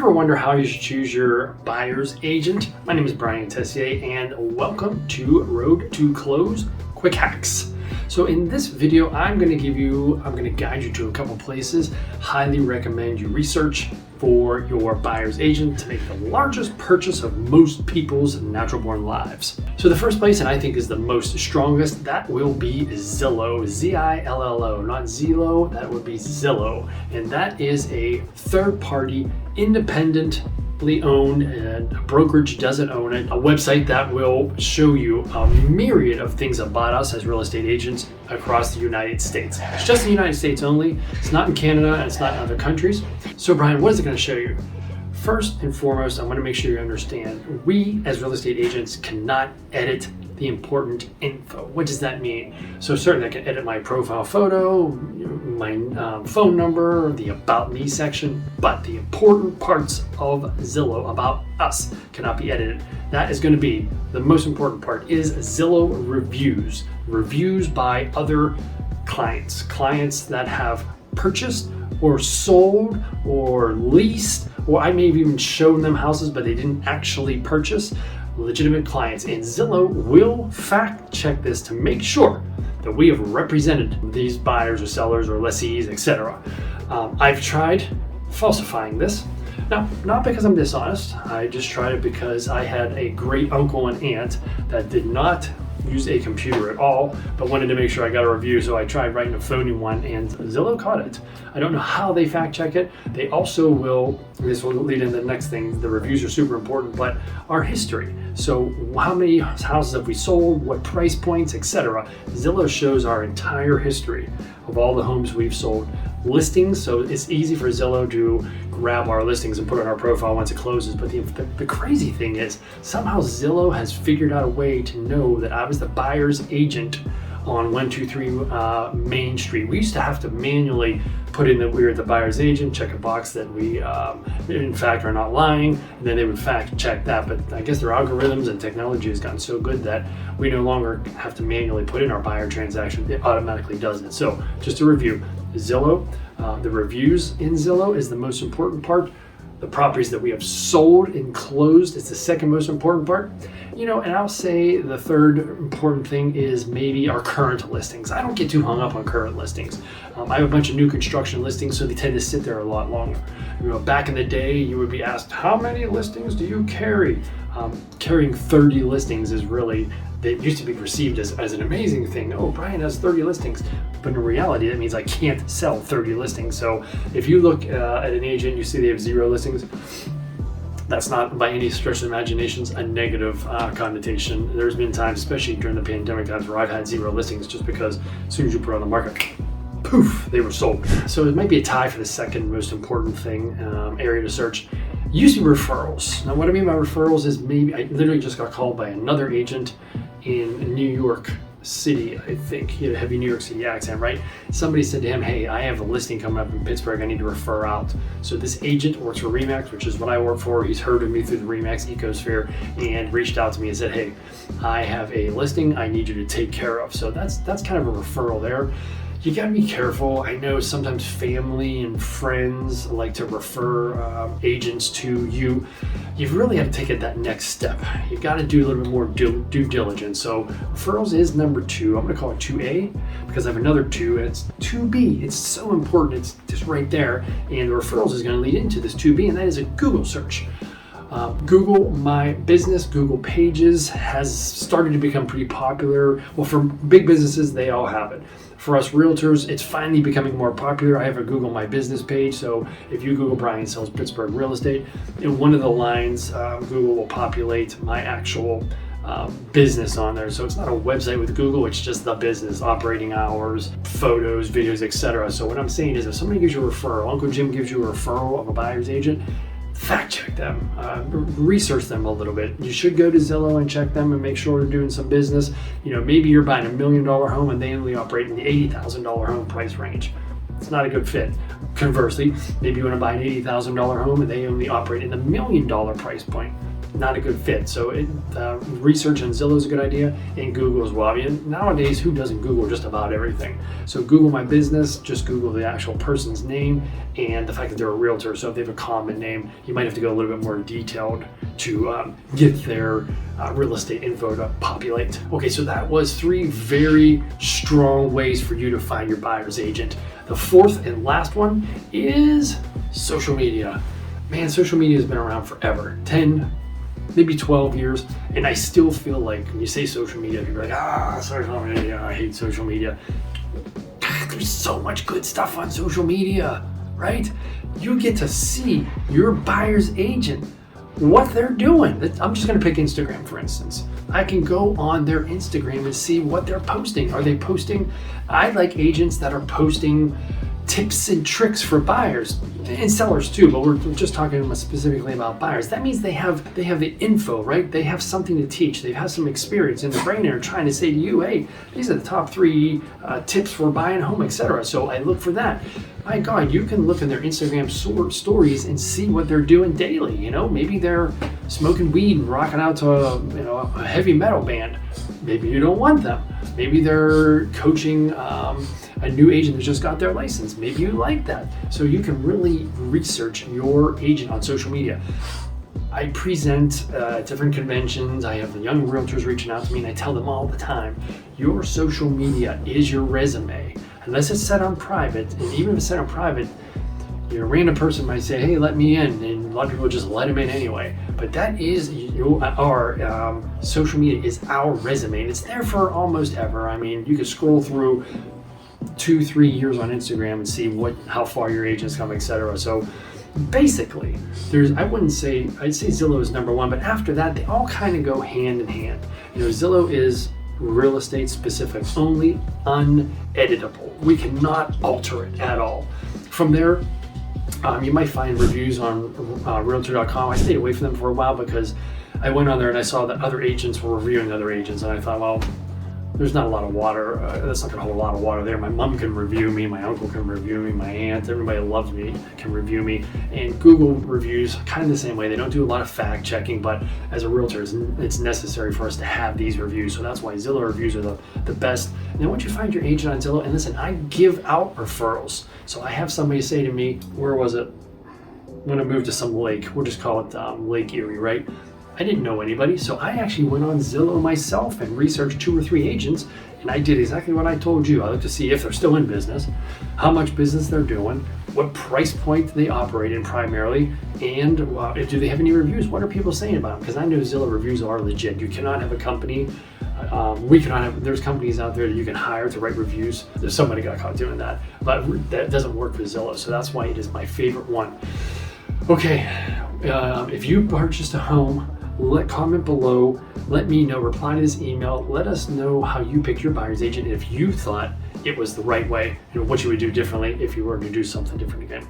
ever wonder how you should choose your buyer's agent? My name is Brian Teyssier and welcome to Road to Close Quick Hacks. So in this video, I'm going to guide you to a couple places. Highly recommend you research for your buyer's agent to make the largest purchase of most people's natural born lives. So the first place, and I think is the most strongest, that will be Zillow, Z-I-L-L-O, not Zillow, that would be Zillow. And that is a third-party, independently owned, and a brokerage doesn't own it, a website that will show you a myriad of things about us as real estate agents across the United States. It's just the United States only. It's not in Canada and it's not in other countries. So Brian, what is it going to show you? First and foremost, I want to make sure you understand, we as real estate agents cannot edit the important info. What does that mean? So certainly I can edit my profile photo, my phone number, the About Me section, but the important parts of Zillow about us cannot be edited. That is going to be the most important part, is Zillow reviews. Reviews by other clients that have purchased or sold or leased, or I may have even shown them houses but they didn't actually purchase. Legitimate clients, and Zillow will fact check this to make sure that we have represented these buyers or sellers or lessees, etc. I've tried falsifying this. Now, not because I'm dishonest, I just tried it because I had a great uncle and aunt that did not use a computer at all, but wanted to make sure I got a review, so I tried writing a phony one, and Zillow caught it. I don't know how they fact check it. They also will, this will lead into the next thing, the reviews are super important, but our history. So how many houses have we sold, what price points, etc. Zillow shows our entire history of all the homes we've sold. Listings, so it's easy for Zillow to grab our listings and put it on our profile once it closes. But the crazy thing is, somehow Zillow has figured out a way to know that I was the buyer's agent on 123 Main Street. We used to have to manually put in that we were the buyer's agent, check a box that we in fact are not lying, and then they would fact check that. But I guess their algorithms and technology has gotten so good that we no longer have to manually put in our buyer transaction. It automatically does it. So just to review, Zillow, the reviews in Zillow is the most important part. The properties that we have sold and closed is the second most important part. And I'll say the third important thing is maybe our current listings. I don't get too hung up on current listings. I have a bunch of new construction listings, so they tend to sit there a lot longer. Back in the day, you would be asked, how many listings do you carry? Carrying 30 listings is really, it used to be perceived as an amazing thing. Oh, Brian has 30 listings. But in reality, that means I can't sell 30 listings. So if you look at an agent, you see they have 0 listings, that's not by any stretch of the imaginations a negative connotation. There's been times, especially during the pandemic times, where I've had 0 listings just because as soon as you put it on the market, poof, they were sold. So it might be a tie for the second most important thing, area to search. Using referrals. Now what I mean by referrals is, maybe I literally just got called by another agent in New York City, I think. He had a heavy New York City accent, right? Somebody said to him, hey, I have a listing coming up in Pittsburgh, I need to refer out. So this agent works for RE/MAX, which is what I work for. He's heard of me through the RE/MAX ecosphere and reached out to me and said, hey, I have a listing I need you to take care of. So that's kind of a referral there. You gotta be careful. I know sometimes family and friends like to refer agents to you. You've really got to take it that next step. You got to do a little bit more due diligence. So referrals is number 2. I'm gonna call it 2A because I have another 2, and it's 2B. It's so important. It's just right there. And the referrals is gonna lead into this 2B, and that is a Google search. Google My Business, Google Pages has started to become pretty popular. Well, for big businesses, they all have it. For us realtors, it's finally becoming more popular. I have a Google My Business page, so if you Google Brian Sells Pittsburgh Real Estate, in one of the lines, Google will populate my actual business on there. So it's not a website with Google, it's just the business, operating hours, photos, videos, etc. So what I'm saying is, if somebody gives you a referral, Uncle Jim gives you a referral of a buyer's agent, fact check them, research them a little bit. You should go to Zillow and check them and make sure they're doing some business. Maybe you're buying $1 million home and they only operate in the $80,000 home price range. It's not a good fit. Conversely, maybe you want to buy an $80,000 home and they only operate in the $1 million price point. not a good fit. So research on Zillow is a good idea, and Google as well. I mean, nowadays, who doesn't Google just about everything? So Google my business, just Google the actual person's name and the fact that they're a realtor. So if they have a common name, you might have to go a little bit more detailed to get their real estate info to populate. Okay, so that was 3 very strong ways for you to find your buyer's agent. The fourth and last one is social media. Man, social media has been around forever, 10, maybe 12 years, and I still feel like when you say social media, people are like, social media, I hate social media. God, there's so much good stuff on social media, right? You get to see your buyer's agent, what they're doing. I'm just gonna pick Instagram, for instance. I can go on their Instagram and see what they're posting. Are they posting? I like agents that are posting tips and tricks for buyers and sellers too, but we're just talking specifically about buyers. That means they have the info, right? They have something to teach. They have some experience in the brain and are trying to say to you, hey, these are the top 3 tips for buying a home, etc. So I look for that. My God, you can look in their Instagram stories and see what they're doing daily. You know, maybe they're smoking weed and rocking out to a heavy metal band. Maybe you don't want them. Maybe they're coaching a new agent that just got their license. Maybe you like that. So you can really research your agent on social media. I present at different conventions. I have the young realtors reaching out to me, and I tell them all the time, your social media is your resume. Unless it's set on private, and even if it's set on private, a random person might say, hey, let me in, and a lot of people just let them in anyway. But that is our social media is our resume, and it's there for almost ever. I mean, you can scroll through 2-3 years on Instagram and see how far your agent's come, etc. So basically, I'd say Zillow is number 1, but after that, they all kind of go hand in hand. Zillow is real estate specific, only uneditable. We cannot alter it at all. From there, you might find reviews on realtor.com. I stayed away from them for a while because I went on there and I saw that other agents were reviewing other agents, and I thought, well, there's not a lot of water. That's not going to hold a lot of water there. My mom can review me, my uncle can review me, my aunt, everybody that loves me can review me. And Google reviews, kind of the same way. They don't do a lot of fact checking, but as a realtor, it's necessary for us to have these reviews. So that's why Zillow reviews are the best. And then once you find your agent on Zillow, and listen, I give out referrals. So I have somebody say to me, where was it? When I moved to some lake, we'll just call it Lake Erie, right? I didn't know anybody, so I actually went on Zillow myself and researched 2 or 3 agents, and I did exactly what I told you. I looked to see if they're still in business, how much business they're doing, what price point they operate in primarily, and do they have any reviews? What are people saying about them? Because I know Zillow reviews are legit. You cannot have a company, there's companies out there that you can hire to write reviews. There's somebody got caught doing that, but that doesn't work for Zillow, so that's why it is my favorite one. Okay, if you purchased a home, comment below, let me know, reply to this email, let us know how you picked your buyer's agent, if you thought it was the right way, what you would do differently if you were to do something different again.